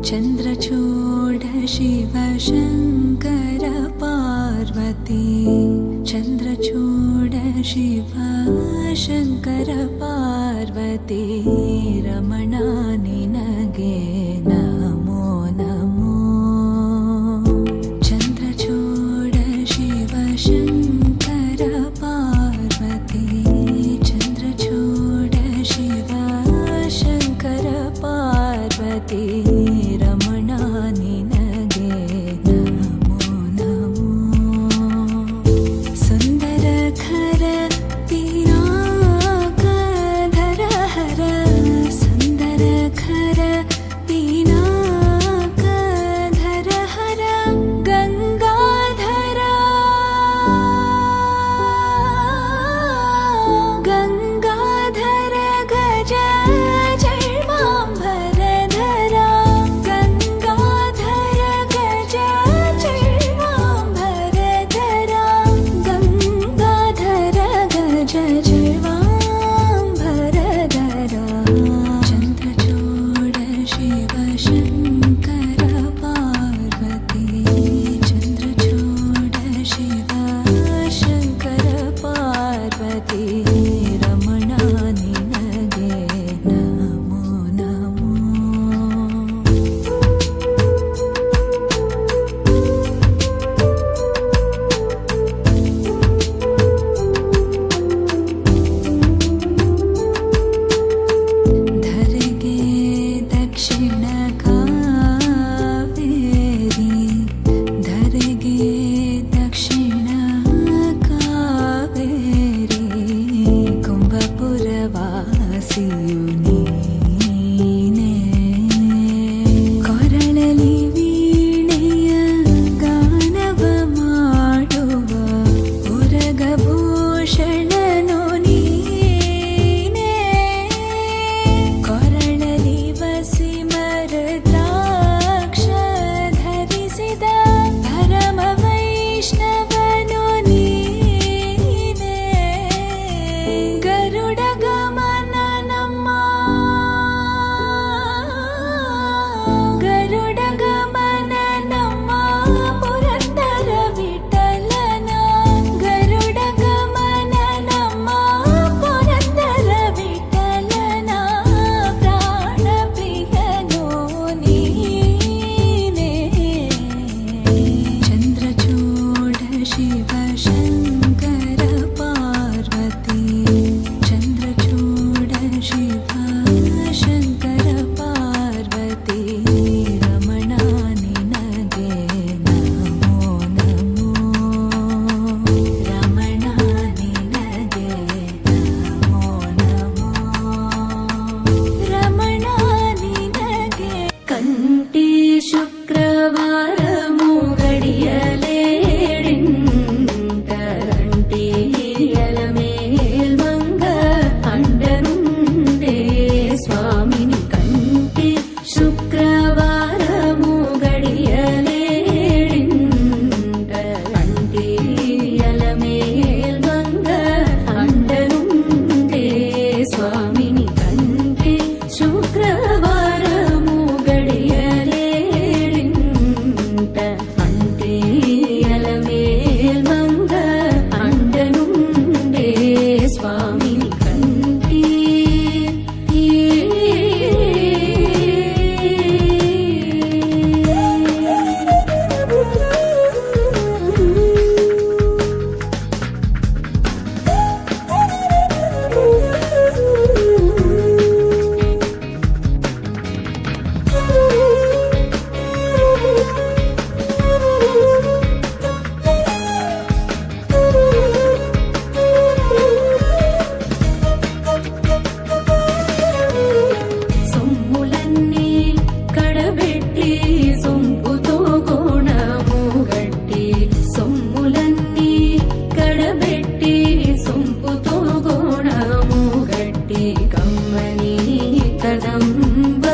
चन्द्रचूड शिव शङ्कर पार्वती चन्द्रचूड शिव शङ्कर पार्वती रमणा निनगे नमो नमो चन्द्रचूड शिव शङ्कर पार्वती चन्द्रचूड शिव शङ्कर पार्वती रमणा निनगे नमो नमो सुन्दर खर पिनाकधर हर सुन्दर खर पिनाकधर हर गङ्गाधर गङ्गाधर गज जैवाम्बरधर गङ्गाधर गज जैवाम्बरधर गङ्गाधर गज जैवाम्बरधर चन्द्रचूड शिव शङ्कर पार्वती चन्द्रचूड शिव शङ्कर पार्वती रमणा निनगे नमो नमो धरगे दक्षिण कावेरी धरगे दक्षिण कावेरी कुंभपुरवासियु ನೀನೇ ಕೊರಳಲಿ ವೀಣೆಯ ಗಾನವ ಮಾಡುವ ಉರಗಭೂಷಣನು ನೀನೇ ಕೊರಳಲಿ ಬಸಿ ಮರದ್ರಾಕ್ಷ ಧರಿಸಿದ ಪರಮ ವೈಷ್ಣವನು ನೀನೇ ಗರುಡ ಗಮನ ನಮ್ಮ ಗರುಡ ಗಮನ ನಮ್ಮ ಪುರಂದರ ವಿಠಲನ ಗರುಡ ಗಮನ ನಮ್ಮ ಪುರಂದರ ವಿಠಲನ ಪ್ರಾಣ ಪ್ರಿಯನೋ ನೀನೇ ಚಂದ್ರಚೂಡ ಶಿವ ಶಂಕರ ಪಾರ್ವತಿ ಚಂದ್ರಚೂಡ ಶಿವ ಶಂಕರ ಪಾರ್ವತಿ ರಮಣಾ ನಿನಗೆ ನಮೋ ನಮೋ ರಮಣಾ ನಿನಗೆ ನಮೋ ನಮೋ ರಮಣಾ ನಿನಗೆ ಕಂಟಿ ಶುಕ್ರವಾರ ಮೂಗಡಿಯಲೇಡಿಂಟಂಟಿಯಲ ಮೇಲ್ಮಂಗ ಅಂಡನುಂಡೆ ಸ್ವಾಮಿನಿ ಕಂಟಿ ಶುಕ್ರವಾರ ಮೂಗಡಿಯಲೇಡಿಂಟಂಟಿಯಲ ಮೇಲ್ಮಂಗ ಅಂಡನುಂಡೆ ಸ್ವಾಮಿನಿ ಕಂಟಿ ಶುಕ್ರವಾರ ಮೂಗಡಿಯಲೇಡಿಂಟ ಅಂಟಿಯಲ ಮೇಲ್ಮಂಗ ಅಂಡನುಂಡೆ ಸ್ವಾಮಿನಿ ಕಂಟಿ ಸೊಮ್ಮುಲನ್ನಿ ಕಡಬೆಟ್ಟಿ ಸೊಂಪುತೋ ಕೋಣ ಮೂಗಟ್ಟಿ ಸೊಮ್ಮುಲನ್ನಿ ಕಡಬೆಟ್ಟಿ ಸೊಂಪುತೋ ಕೋಣ ಮೂಗಟ್ಟಿ ಕಮ್ಮನಿ ಕದಂಬ